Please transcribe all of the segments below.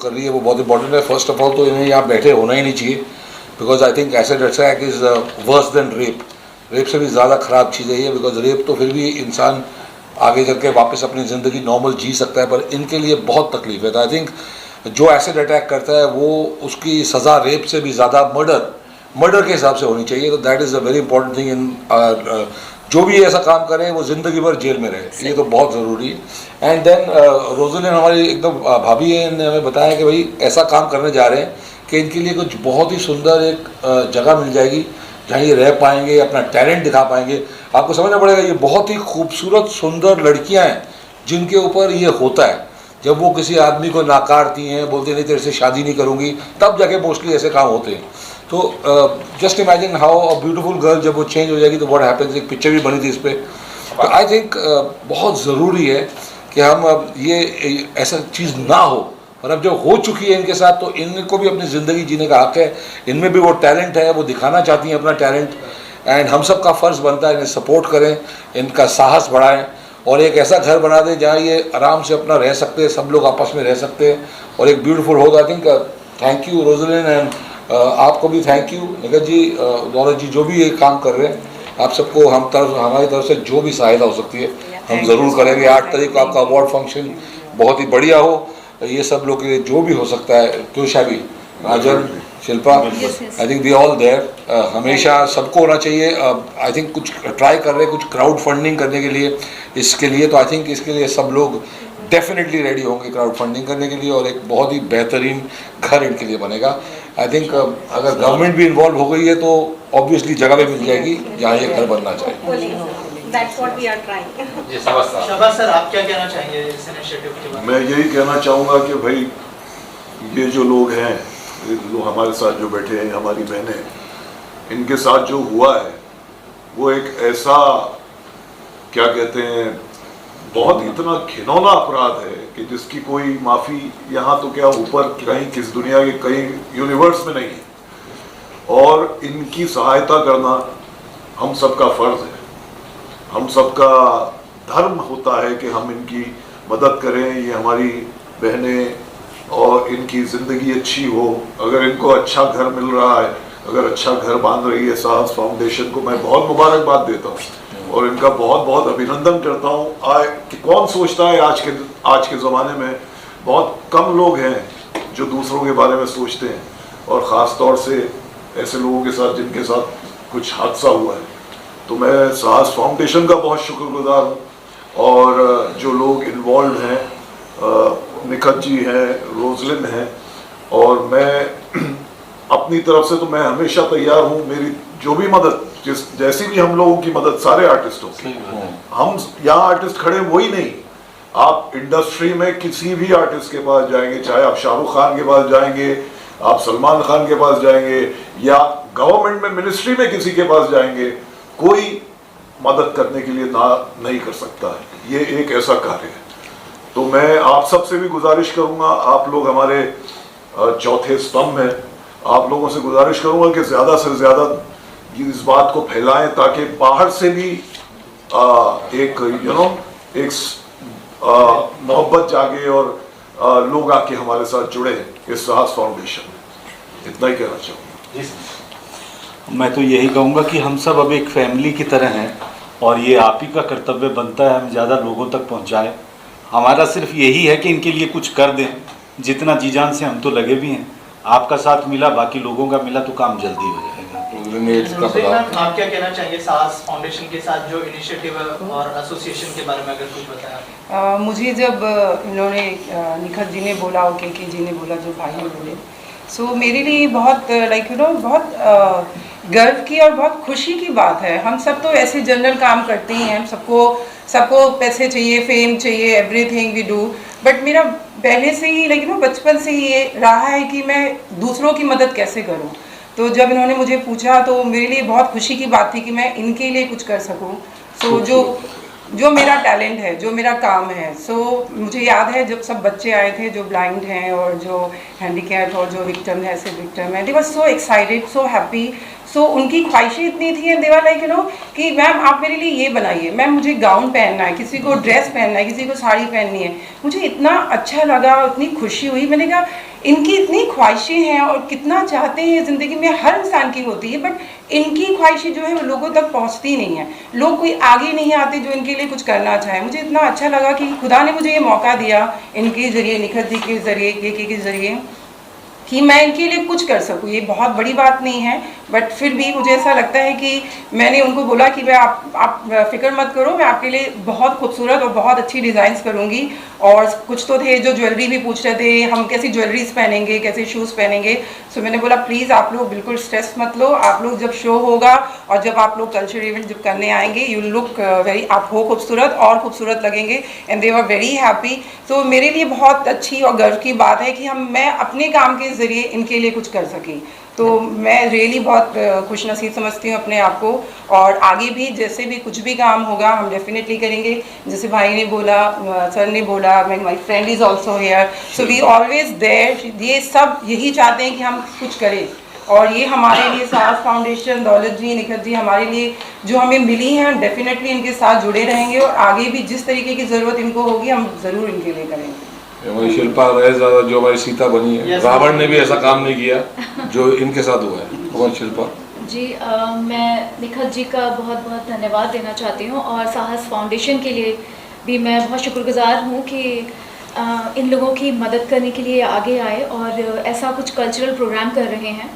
कर रही है वो बहुत इंपॉर्टेंट है। फर्स्ट ऑफ ऑल तो इन्हें यहाँ बैठे होना ही नहीं चाहिए, because I think acid attack is worse than rape. Rape से भी ज़्यादा ख़राब चीज़ है ये, बिकॉज रेप तो फिर भी इंसान आगे चल के वापस अपनी ज़िंदगी नॉर्मल जी सकता है, पर इनके लिए बहुत तकलीफ है। तो आई थिंक जो एसिड अटैक करता है वो उसकी सज़ा रेप से भी ज़्यादा मर्डर के हिसाब से होनी चाहिए। तो that is a very important thing in जो भी ऐसा काम करें वो ज़िंदगी भर जेल में रहे, ये तो बहुत ज़रूरी है। एंड देन रोज़लिन हमारी एकदम भाभी है, इन्होंने हमें बताया कि भाई ऐसा काम करने जा रहे हैं कि इनके लिए कुछ बहुत ही सुंदर एक जगह मिल जाएगी जहाँ ये रह पाएंगे, अपना टैलेंट दिखा पाएंगे। आपको समझना पड़ेगा ये बहुत ही खूबसूरत सुंदर लड़कियाँ हैं जिनके ऊपर ये होता है। जब वो किसी आदमी को नाकारती हैं, बोलती नहीं तेरे से शादी नहीं करूँगी, तब जाके मोस्टली ऐसे काम होते हैं। तो just imagine how a beautiful girl, जब वो चेंज हो जाएगी तो व्हाट हैपेंस। एक पिक्चर भी बनी थी इस पर। तो आई थिंक बहुत ज़रूरी है कि हम अब ये ऐसा चीज़ ना हो, और अब जब हो चुकी है इनके साथ तो इनको भी अपनी ज़िंदगी जीने का हक है। इनमें भी वो टैलेंट है, वो दिखाना चाहती हैं अपना टैलेंट, एंड हम सब का फ़र्ज़ बनता है इन्हें सपोर्ट करें, इनका साहस बढ़ाएं और एक ऐसा घर बना दें जहाँ ये आराम से अपना रह सकते हैं, सब लोग आपस में रह सकते हैं और एक ब्यूटीफुल होगा। I think thank you Roslyn, and आपको भी थैंक यू निखत जी, दौलत जी, जो भी ये काम कर रहे हैं। आप सबको हमारी तरफ से जो भी सहायता हो सकती है हम ज़रूर करेंगे। 8 तारीख को आपका अवार्ड फंक्शन बहुत ही बढ़िया हो, ये सब लोग के लिए जो भी हो सकता है। क्यों Shabi, Rajan, Shilpa, I think we all there. हमेशा सबको होना चाहिए। आई थिंक कुछ ट्राई कर रहे हैं, कुछ क्राउड फंडिंग करने के लिए, इसके लिए तो आई थिंक इसके लिए सब लोग डेफिनेटली रेडी होंगे क्राउड फंडिंग करने के लिए, और एक बहुत ही बेहतरीन घर इनके लिए बनेगा। आई थिंक अगर गवर्नमेंट भी इन्वॉल्व हो गई है तो ऑब्वियसली जगह भी मिल जाएगी जहाँ ये घर बनना चाहिए। That's what we are trying. Shahbaz sir, आप क्या कहना चाहेंगे इस इनिशिएटिव के बारे में? मैं यही कहना चाहूँगा कि भाई ये जो लोग हैं, जो हमारे साथ जो बैठे हैं, हमारी बहनें, इनके साथ जो हुआ है वो एक ऐसा, क्या कहते हैं, बहुत इतना घिनौना अपराध है कि जिसकी कोई माफ़ी यहाँ तो क्या ऊपर कहीं किस दुनिया के कहीं यूनिवर्स में नहीं है। और इनकी सहायता करना हम सबका फ़र्ज़ है, हम सबका धर्म होता है कि हम इनकी मदद करें। ये हमारी बहनें और इनकी ज़िंदगी अच्छी हो। अगर इनको अच्छा घर मिल रहा है, अगर अच्छा घर बांध रही है साहस फाउंडेशन को, मैं बहुत मुबारकबाद देता हूँ और इनका बहुत बहुत अभिनंदन करता हूँ। कि कौन सोचता है आज के ज़माने में बहुत कम लोग हैं जो दूसरों के बारे में सोचते हैं, और ख़ास तौर से ऐसे लोगों के साथ जिनके साथ कुछ हादसा हुआ है। तो मैं साहस फाउंडेशन का बहुत शुक्रगुजार हूँ, और जो लोग इन्वॉल्व हैं, निखत जी हैं, रोज़लिन हैं, और मैं अपनी तरफ से तो मैं हमेशा तैयार हूँ। मेरी जो भी मदद, जैसी भी हम लोगों की मदद, सारे आर्टिस्टों की, हम यहाँ आर्टिस्ट खड़े वही नहीं, आप इंडस्ट्री में किसी भी आर्टिस्ट के पास जाएंगे, चाहे आप शाहरुख खान के पास जाएंगे, आप सलमान खान के पास जाएंगे, या गवर्नमेंट में मिनिस्ट्री में किसी के पास जाएंगे, कोई मदद करने के लिए ना नहीं कर सकता है। ये एक ऐसा कार्य है। तो मैं आप सबसे भी गुजारिश करूंगा, आप लोग हमारे चौथे स्तंभ हैं, आप लोगों से गुजारिश करूंगा कि ज़्यादा से ज़्यादा इस बात को फैलाएं ताकि बाहर से भी एक एक मोहब्बत जागे और लोग आके हमारे साथ जुड़े इस साहस फाउंडेशन में। इतना ही कहना चाहूँगा। मैं तो यही कहूँगा कि हम सब अब एक फैमिली की तरह हैं, और ये आप ही का कर्तव्य बनता है हम ज़्यादा लोगों तक पहुँचाएं। हमारा सिर्फ यही है कि इनके लिए कुछ कर दें, जितना जी जान से हम तो लगे भी हैं। आपका साथ मिला, बाकी लोगों का मिला, तो काम जल्दी हो जाएगा। आप क्या कहना चाहिए साहस फाउंडेशन के साथ जो इनिशिएटिव और एसोसिएशन के बारे में अगर कुछ बताया? मुझे जब इन्होंने निखत जी ने बोला, ओके जी ने बोला, जो भाई ने बोले, सो मेरे लिए बहुत बहुत गर्व की और बहुत खुशी की बात है। हम सब तो ऐसे जनरल काम करते ही हैं, हम सबको पैसे चाहिए, फेम चाहिए, एवरीथिंग वी डू, बट मेरा पहले से ही बचपन से ही ये रहा है कि मैं दूसरों की मदद कैसे करूं। तो जब इन्होंने मुझे पूछा तो मेरे लिए बहुत खुशी की बात थी कि मैं इनके लिए कुछ कर सकूं। सो जो मेरा टैलेंट है, जो मेरा काम है, सो मुझे याद है जब सब बच्चे आए थे जो ब्लाइंड हैं और जो हैंडीकैप और जो विक्टिम है, ऐसे विक्टिम है, दे वर so excited, so happy so उनकी ख्वाहिशें इतनी थी एंड दे वर लाइक कि मैम आप मेरे लिए ये बनाइए, मैम मुझे गाउन पहनना है, किसी को ड्रेस पहनना है, किसी को साड़ी पहननी है। मुझे इतना अच्छा लगा, इतनी खुशी हुई। मैंने कहा इनकी इतनी ख्वाहिशें हैं और कितना चाहते हैं ज़िंदगी में, हर इंसान की होती है, बट इनकी ख्वाहिशें जो है वो लोगों तक पहुंचती नहीं है। लोग कोई आगे नहीं आते जो इनके लिए कुछ करना चाहे। मुझे इतना अच्छा लगा कि खुदा ने मुझे ये मौका दिया इनके ज़रिए, निखत जी के ज़रिए, के ज़रिए, कि मैं इनके लिए कुछ कर सकूँ। ये बहुत बड़ी बात नहीं है, बट फिर भी मुझे ऐसा लगता है कि मैंने उनको बोला कि मैं आप फिक्र मत करो, मैं आपके लिए बहुत खूबसूरत और बहुत अच्छी डिज़ाइंस करूँगी। और कुछ तो थे जो ज्वेलरी भी पूछ रहे थे, हम कैसी ज्वेलरीज पहनेंगे, कैसे शूज़ पहनेंगे। सो मैंने बोला प्लीज़ आप लोग बिल्कुल स्ट्रेस मत लो, आप लोग जब शो होगा और जब आप लोग कल्चर इवेंट जब करने आएंगे, यू लुक वेरी, आप हो खूबसूरत और खूबसूरत लगेंगे। And they were very happy. तो मेरे लिए बहुत अच्छी और गर्व की बात है कि मैं अपने काम के ज़रिए इनके लिए कुछ कर सकी। तो मैं रियली बहुत खुश नसीब समझती हूँ अपने आप को। और आगे भी जैसे भी कुछ भी काम होगा हम डेफिनेटली करेंगे। जैसे भाई ने बोला, सर ने बोला, my friend is also here, so we always there. ये सब यही चाहते हैं कि हम कुछ करें, और ये हमारे लिए साहस फाउंडेशन, दौलत जी, निखत जी, हमारे लिए जो हमें मिली हैं, डेफिनेटली इनके साथ जुड़े रहेंगे और आगे भी जिस तरीके की ज़रूरत इनको होगी हम ज़रूर इनके लिए करेंगे। हमारी शिल्पा रहे ज़्यादा जो हमारी सीता बनी है, रावण ने भी ऐसा काम नहीं किया जो इनके साथ हुआ है। हमारी शिल्पा जी, मैं निखत जी का बहुत बहुत धन्यवाद देना चाहती हूँ, और साहस फाउंडेशन के लिए भी मैं बहुत शुक्रगुजार हूँ कि इन लोगों की मदद करने के लिए आगे आए और ऐसा कुछ कल्चरल प्रोग्राम कर रहे हैं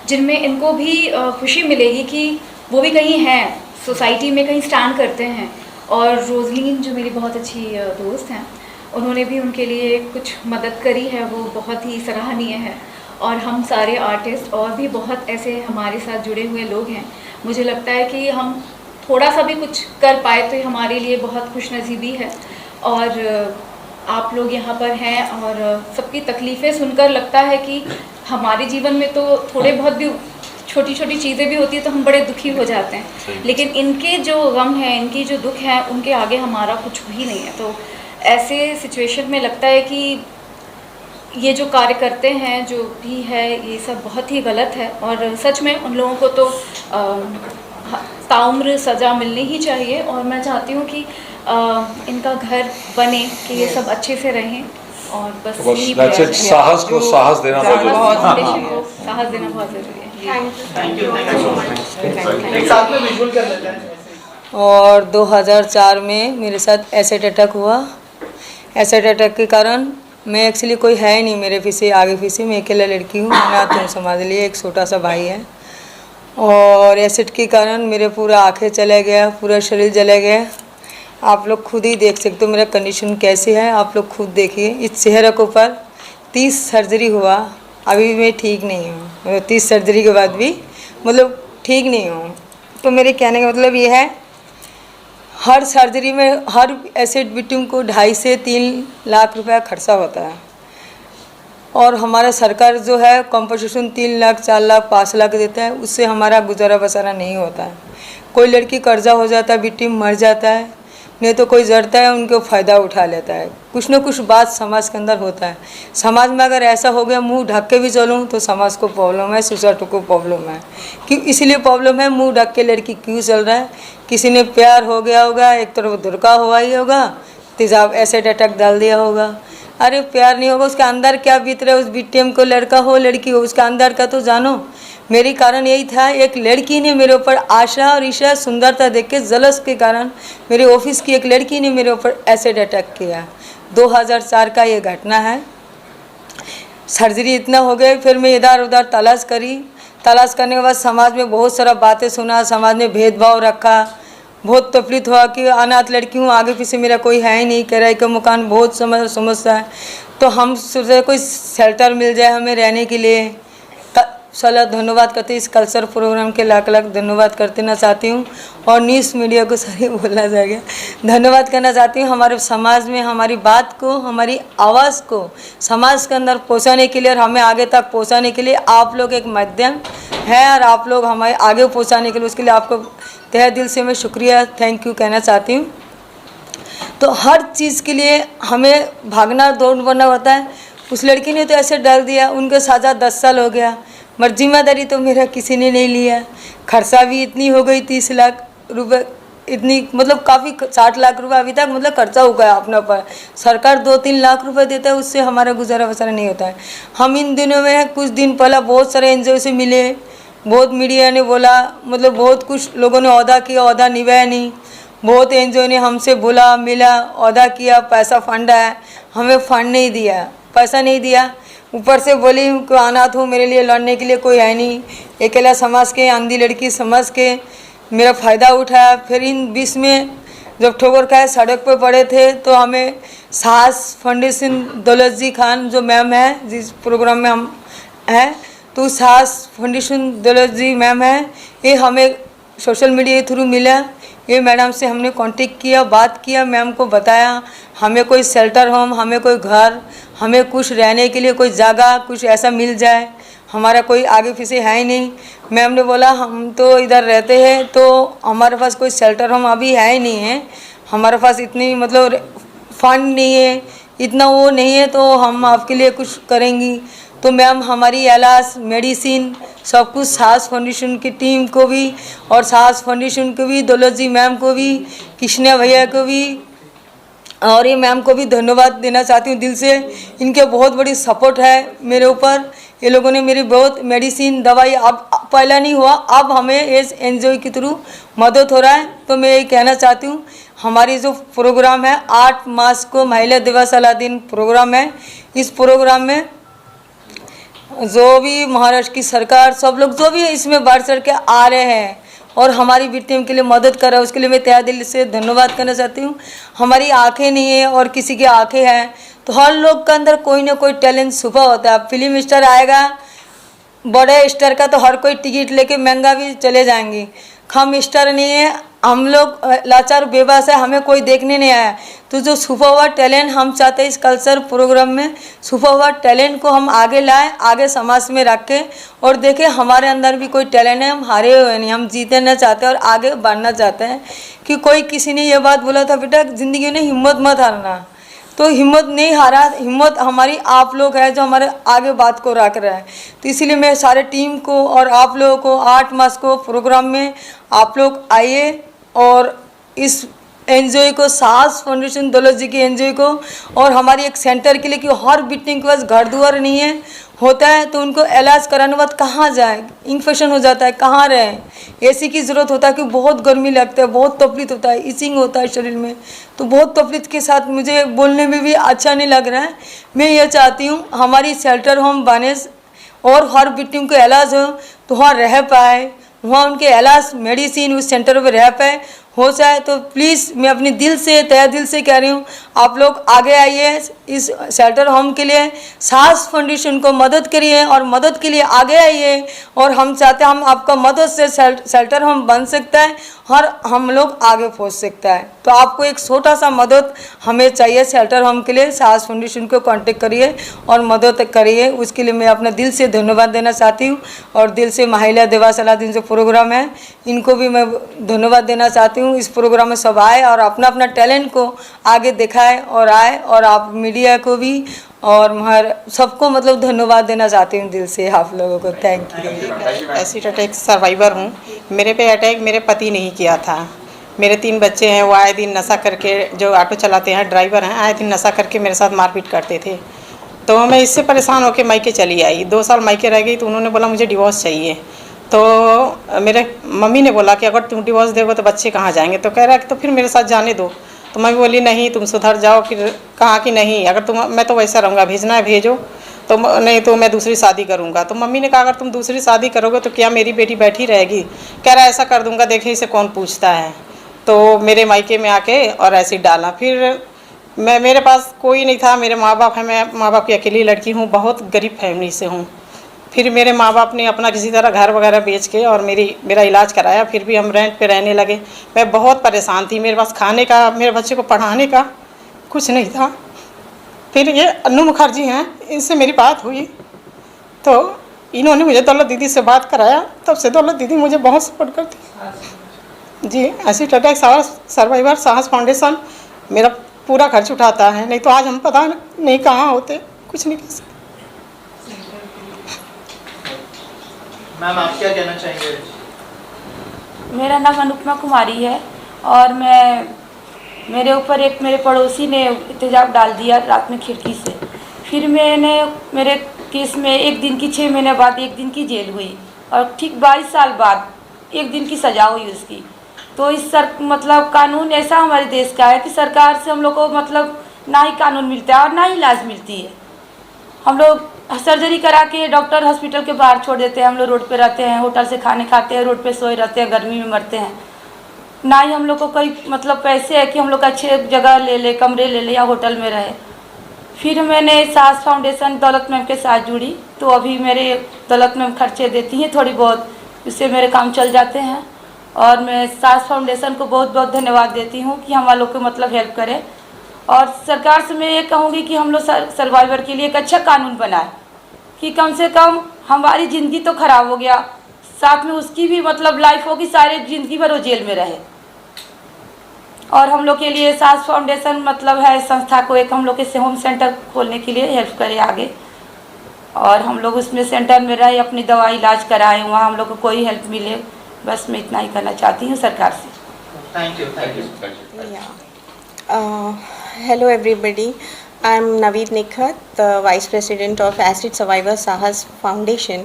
जिनमें इनको भी खुशी मिलेगी कि वो भी कहीं हैं, सोसाइटी में कहीं स्टैंड करते हैं। और रोजलीन जो मेरी बहुत अच्छी दोस्त हैं, उन्होंने भी उनके लिए कुछ मदद करी है, वो बहुत ही सराहनीय है। और हम सारे आर्टिस्ट और भी बहुत ऐसे हमारे साथ जुड़े हुए लोग हैं। मुझे लगता है कि हम थोड़ा सा भी कुछ कर पाए तो हमारे लिए बहुत खुशनसीबी है। और आप लोग यहाँ पर हैं और सबकी तकलीफ़ें सुनकर लगता है कि हमारे जीवन में तो थोड़े बहुत भी छोटी छोटी चीज़ें भी होती है तो हम बड़े दुखी हो जाते हैं, लेकिन इनके जो गम हैं, इनकी जो दुख हैं, उनके आगे हमारा कुछ भी नहीं है। तो ऐसे सिचुएशन में लगता है कि ये जो कार्य करते हैं, जो भी है, ये सब बहुत ही गलत है। और सच में उन लोगों को तो ताउम्र सज़ा मिलनी ही चाहिए। और मैं चाहती हूँ कि इनका घर बने, कि ये सब अच्छे से रहें। और बस यही that's it, साहस को साहस देना बहुत जरूरी है। फाउंडेशन को साहस देना बहुत ज़रूरी है। Thank you so much. एक साथ में विजुअल कर लेते हैं। और 2004 में मेरे साथ एसिड अटैक हुआ। एसिड अटैक के कारण मैं एक्चुअली कोई है ही नहीं मेरे पीछे, आगे पीछे मैं अकेला लड़की हूँ। मैंने तुम समझ लिए, एक छोटा सा भाई है। और एसिड के कारण मेरे पूरा आँखें चले गया, पूरा शरीर जले गया। आप लोग खुद ही देख सकते हो मेरा कंडीशन कैसे है, आप लोग खुद देखिए। इस चेहरे के ऊपर 30 सर्जरी हुआ, अभी भी मैं ठीक नहीं हूँ। 30 सर्जरी के बाद भी मतलब ठीक नहीं हूँ। तो मेरे कहने का मतलब ये है, हर सर्जरी में हर एसिड विक्टिम को 2.5 से 3 लाख रुपया खर्चा होता है। और हमारा सरकार जो है कॉम्पनसेशन 3 लाख, 4 लाख, 5 लाख देता है, उससे हमारा गुजारा बसारा नहीं होता है। कोई लड़की कर्जा हो जाता है, विक्टिम मर जाता है, नहीं तो कोई जड़ता है, उनको फ़ायदा उठा लेता है। कुछ ना कुछ बात समाज के अंदर होता है। समाज में अगर ऐसा हो गया मुंह ढक के भी चलूँ तो समाज को प्रॉब्लम है, सोसाइटी को प्रॉब्लम है। क्यों? इसलिए प्रॉब्लम है, मुंह ढक के लड़की क्यों चल रहा है? किसी ने प्यार हो गया होगा, एक तरफ धुरका हुआ ही होगा, तेजाब एसिड अटैक डाल दिया होगा। अरे प्यार नहीं होगा, उसके अंदर क्या बीत रहा है उस विक्टिम को, लड़का हो लड़की हो, उसका अंदर का तो जानो। मेरी कारण यही था, एक लड़की ने मेरे ऊपर आशा और ईशा सुंदरता देख के जलस के कारण मेरे ऑफिस की एक लड़की ने मेरे ऊपर एसिड अटैक किया। 2004 का ये घटना है। सर्जरी इतना हो गए, फिर मैं इधर उधर तलाश करी। तलाश करने के बाद समाज में बहुत सारा बातें सुना, समाज ने भेदभाव रखा, बहुत तकलीफ हुआ कि अनाथ लड़की हूँ, आगे पीछे मेरा कोई है ही नहीं, किराए का मकान बहुत समस्या है। तो हम सोचे कोई शेल्टर मिल जाए हमें रहने के लिए। सलाह धन्यवाद करते इस कल्चर प्रोग्राम के लाख लाख धन्यवाद करते ना चाहती हूँ। और न्यूज़ मीडिया को सारी बोलना जाएगा, धन्यवाद करना चाहती हूँ। हमारे समाज में हमारी बात को, हमारी आवाज़ को समाज के अंदर पहुँचाने के लिए और हमें आगे तक पहुँचाने के लिए आप लोग एक माध्यम है, और आप लोग हमें आगे पहुँचाने के लिए उसके लिए आपको तहे दिल से मैं शुक्रिया, थैंक यू कहना चाहती हूँ। तो हर चीज़ के लिए हमें भागना दौड़ना होता है। उस लड़की ने तो ऐसे डाल दिया, उनके साजा 10 साल हो गया। मगर जिम्मेदारी तो मेरा किसी ने नहीं लिया। खर्चा भी इतनी हो गई 30 लाख रुपए, इतनी मतलब काफ़ी 60 लाख रुपए अभी तक मतलब खर्चा हो गया अपने ऊपर। सरकार 2-3 लाख रुपए देता है, उससे हमारा गुजारा बसारा नहीं होता है। हम इन दिनों में कुछ दिन पहले बहुत सारे एनजीओ से मिले, बहुत मीडिया ने बोला, मतलब बहुत कुछ लोगों ने अहदा किया, अहदा निभाया नहीं। बहुत एनजीओ ने हमसे बोला, मिला, अहदा किया, पैसा फंड है, हमें फंड नहीं दिया, पैसा नहीं दिया। ऊपर से बोली कि अनाथ हूँ, मेरे लिए लड़ने के लिए कोई है नहीं, अकेला समझ के, अंधी लड़की समझ के मेरा फ़ायदा उठाया। फिर इन बीच में जब ठोकर खाए सड़क पे पड़े थे तो हमें साहस फाउंडेशन दौलत जी खान जो मैम है जिस प्रोग्राम में हम हैं, तो साहस फाउंडेशन दौलत जी मैम है, ये हमें सोशल मीडिया के थ्रू मिला। ये मैडम से हमने कांटेक्ट किया, बात किया, मैम को बताया हमें कोई शेल्टर होम, हमें कोई घर, हमें कुछ रहने के लिए कोई जगह कुछ ऐसा मिल जाए, हमारा कोई आगे पीछे है ही नहीं। मैम ने बोला हम तो इधर रहते हैं तो हमारे पास कोई शेल्टर होम अभी है ही नहीं है, हमारे पास इतनी मतलब फंड नहीं है, इतना वो नहीं है, तो हम आपके लिए कुछ करेंगी। तो मैम हमारी इलाज, मेडिसिन सब कुछ साहस फाउंडेशन की टीम को भी और साहस फाउंडेशन को भी, दौलत जी मैम को भी, कृष्णा भैया को भी और ये मैम को भी धन्यवाद देना चाहती हूँ दिल से। इनके बहुत बड़ी सपोर्ट है मेरे ऊपर। ये लोगों ने मेरी बहुत मेडिसिन दवाई, अब पहला नहीं हुआ, अब हमें इस एनजीओ के थ्रू मदद हो रहा है। तो मैं ये कहना चाहती हूँ हमारी जो प्रोग्राम है 8 मार्च को महिला दिवस वाला दिन प्रोग्राम है, इस प्रोग्राम में जो भी महाराष्ट्र की सरकार सब लोग जो भी इसमें बढ़ चढ़ के आ रहे हैं और हमारी बेटियों के लिए मदद कर रहा है, उसके लिए मैं तहे दिल से धन्यवाद करना चाहती हूँ। हमारी आंखें नहीं है और किसी की आंखें हैं, तो हर लोग के अंदर कोई ना कोई टैलेंट छुपा होता है। फिल्म स्टार आएगा, बड़े स्टार का तो हर कोई टिकट लेके महंगा भी चले जाएंगे, हम स्टार नहीं है, हम लोग लाचार बेबस है, हमें कोई देखने नहीं आया। तो जो छुपा हुआ टैलेंट हम चाहते हैं इस कल्चर प्रोग्राम में छुपा हुआ टैलेंट को हम आगे लाएं, आगे समाज में रखें और देखें हमारे अंदर भी कोई टैलेंट है, हम हारे हुए नहीं, हम जीतना चाहते हैं और आगे बढ़ना चाहते हैं। कि कोई किसी ने ये बात बोला था बेटा ज़िंदगी में हिम्मत मत हारना, तो हिम्मत नहीं हारा, हिम्मत हमारी आप लोग है जो हमारे आगे बात को रख रहा है। तो इसीलिए मैं सारे टीम को और आप लोगों को 8 मार्च को प्रोग्राम में आप लोग आइए और इस एनजीओ को, साहस फाउंडेशन दौलत जी की एनजीओ को, और हमारी एक सेंटर के लिए कि हर बेटियों के पास घर द्वार नहीं है, होता है तो उनको इलाज कराने बाद कहाँ जाए, इन्फेक्शन हो जाता है, कहाँ रहें, एसी की ज़रूरत होता है कि बहुत गर्मी लगता है, बहुत तकलीफ होता है, इचिंग होता है शरीर में, तो बहुत तकलीफ के साथ मुझे बोलने में भी अच्छा नहीं लग रहा है। मैं ये चाहती हूँ हमारी शेल्टर होम बने और हर बेटियों को इलाज हो तो वहाँ रह पाए, वहाँ उनके इलाज मेडिसिन उस सेंटर पर रह पाए हो जाए। तो प्लीज़ मैं अपनी दिल से तहे दिल से कह रही हूँ आप लोग आगे आइए, इस शेल्टर होम के लिए साहस फाउंडेशन को मदद करिए और मदद के लिए आगे आइए। और हम चाहते हैं हम आपका मदद से शेल्टर होम बन सकता है और हम लोग आगे पहुँच सकता है। तो आपको एक छोटा सा मदद हमें चाहिए शेल्टर होम के लिए, साहस फाउंडेशन को कांटेक्ट करिए और मदद करिए। उसके लिए मैं अपना दिल से धन्यवाद देना चाहती हूँ और दिल से महिला दिवस वाला दिन जो प्रोग्राम है इनको भी मैं धन्यवाद देना चाहती हूँ। इस प्रोग्राम में सब आए और अपना अपना टैलेंट को आगे दिखाए और आए, और आप मीडिया को भी और सबको मतलब धन्यवाद देना चाहती हूँ दिल से आप लोगों को। Thank you. Acid attack survivor हूँ। मेरे पे अटैक मेरे पति ने ही किया था। मेरे 3 बच्चे हैं, वो आए दिन नशा करके, जो ऑटो चलाते हैं ड्राइवर हैं, आए दिन नशा करके मेरे साथ मारपीट करते थे। तो मैं इससे परेशान होकर मायके चली आई। 2 साल मायके रह गई तो उन्होंने बोला मुझे डिवोर्स चाहिए। तो मेरे मम्मी ने बोला कि अगर तुम डिवोर्स दोगे तो बच्चे कहाँ जाएंगे, तो कह रहा कि तो फिर मेरे साथ जाने दो। तो मैं बोली नहीं, तुम सुधर जाओ। फिर कहा कि नहीं, अगर मैं तो वैसा रहूँगा, भेजना है भेजो, तो नहीं तो मैं दूसरी शादी करूँगा। तो मम्मी ने कहा अगर तुम दूसरी शादी करोगे तो क्या मेरी बेटी बैठी रहेगी? कह रहा ऐसा कर दूँगा, देखे इसे कौन पूछता है। तो मेरे मायके में आके और एसिड डाला। फिर मेरे पास कोई नहीं था, मेरे माँ बाप हैं, मैं माँ बाप की अकेली लड़की हूँ, बहुत गरीब फैमिली से हूँ। फिर मेरे माँ बाप ने अपना किसी तरह घर वगैरह बेच के और मेरा इलाज कराया। फिर भी हम रेंट पे रहने लगे। मैं बहुत परेशान थी, मेरे पास खाने का, मेरे बच्चे को पढ़ाने का कुछ नहीं था। फिर ये अन्नू मुखर्जी हैं, इनसे मेरी बात हुई तो इन्होंने मुझे दौलत दीदी से बात कराया। तब से दौलत दीदी मुझे बहुत सपोर्ट करती जी। एसिड अटैक सर्वाइवर साहस फाउंडेशन मेरा पूरा खर्च उठाता है, नहीं तो आज हम पता नहीं कहाँ होते, कुछ नहीं कर सकते। मैम आप क्या कहना चाहेंगे? मेरा नाम अनुपमा कुमारी है और मेरे ऊपर एक मेरे पड़ोसी ने तेजाब डाल दिया रात में खिड़की से। फिर मेरे केस में 1 दिन की 6 महीने बाद 1 दिन की जेल हुई और ठीक 22 साल बाद 1 दिन की सज़ा हुई उसकी। तो मतलब कानून ऐसा हमारे देश का है कि सरकार से हम लोग को मतलब ना ही कानून मिलता है और ना ही इलाज मिलती है। हम लोग सर्जरी करा के डॉक्टर हॉस्पिटल के बाहर छोड़ देते हैं, हम लोग रोड पे रहते हैं, होटल से खाने खाते हैं, रोड पे सोए रहते हैं, गर्मी में मरते हैं। ना ही हम लोग को कोई मतलब पैसे है कि हम लोग अच्छे जगह ले ले, कमरे ले ले या होटल में रहे। फिर मैंने सास फाउंडेशन दौलत मैम के साथ जुड़ी, तो अभी मेरे दौलत मैम खर्चे देती हैं थोड़ी बहुत, उससे मेरे काम चल जाते हैं। और मैं सास फाउंडेशन को बहुत बहुत धन्यवाद देती हूँ कि हम लोग को मतलब हेल्प करे। और सरकार से मैं ये कहूँगी कि हम लोग सर्वाइवर के लिए एक अच्छा कानून बनाए कि कम से कम हमारी ज़िंदगी तो ख़राब हो गया, साथ में उसकी भी मतलब लाइफ हो कि सारे ज़िंदगी भर वो जेल में रहे। और हम लोग के लिए सास फाउंडेशन मतलब है संस्था को एक हम लोग के होम सेंटर खोलने के लिए हेल्प करे आगे, और हम लोग उसमें सेंटर में रहे, अपनी दवा इलाज कराएं, वहाँ हम लोग को कोई हेल्प मिले। बस मैं इतना ही करना चाहती हूँ सरकार से। Thank you. Hello everybody, I am Naveed Nikhat, the Vice President of Acid Survivor Sahas Foundation,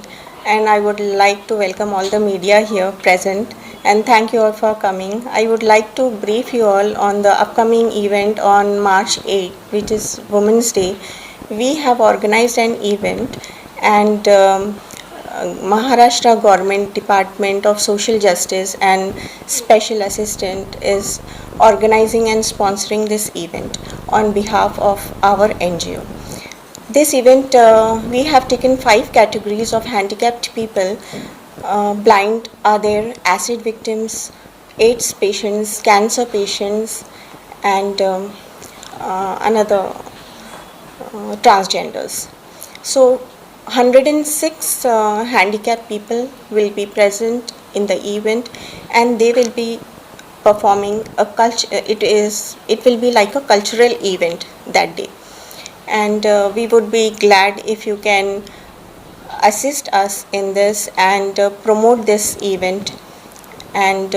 and I would like to welcome all the media here present and thank you all for coming. I would like to brief you all on the upcoming event on March 8, which is Women's Day. We have organized an event and Maharashtra Government Department of Social Justice and Special Assistant is organizing and sponsoring this event on behalf of our NGO. This event, we have taken 5 categories of handicapped people. Blind are there, acid victims, AIDS patients, cancer patients, and another transgenders. So 106 handicapped people will be present in the event, and they will be performing a it will be like a cultural event that day, and we would be glad if you can assist us in this and promote this event. And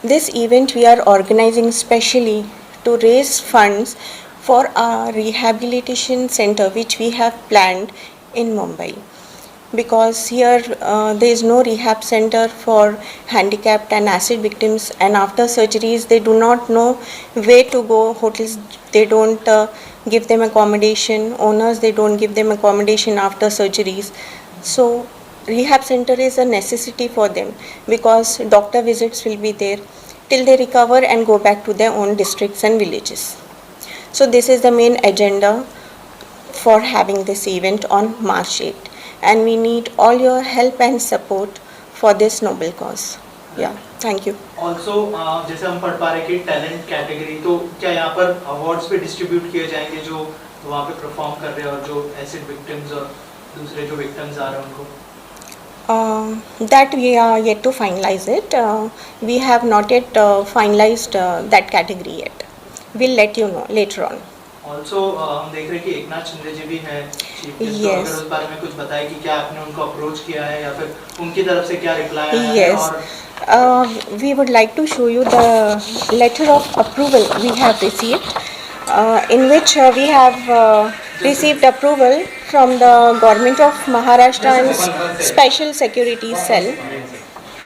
this event we are organizing specially to raise funds for our rehabilitation center which we have planned in Mumbai, because here there is no rehab center for handicapped and acid victims, and after surgeries they do not know where to go. Hotels, they don't give them accommodation, owners, they don't give them accommodation after surgeries. So rehab center is a necessity for them, because doctor visits will be there till they recover and go back to their own districts and villages. So this is the main agenda for having this event on March 8, and we need all your help and support for this noble cause. Yeah, thank you. Also जैसे हम पढ़ पा रहे कि talent category, तो क्या यहाँ पर अवार्ड्स भी डिस्ट्रीब्यूट किए जाएंगे जो वहाँ पे परफॉर्म कर रहे हैं और जो एसिड विक्टिम्स और दूसरे जो विक्टिम्स आ रहे हैं उनको? That we are yet to finalize it. We have not yet finalized that category yet. We'll let you know later on. Also हम देख रहे हैं कि एकनाथ शिंदे जी भी हैं चीफ गेस्ट, तो Yes. अगर उस बारे में कुछ बताएं कि क्या आपने उनको अप्रोच किया है या फिर उनकी तरफ से क्या रिप्लाई आया है? Yes. और We would like to show you the letter of approval we have received, in which we have received approval from the Government of Maharashtra and Special Security Cell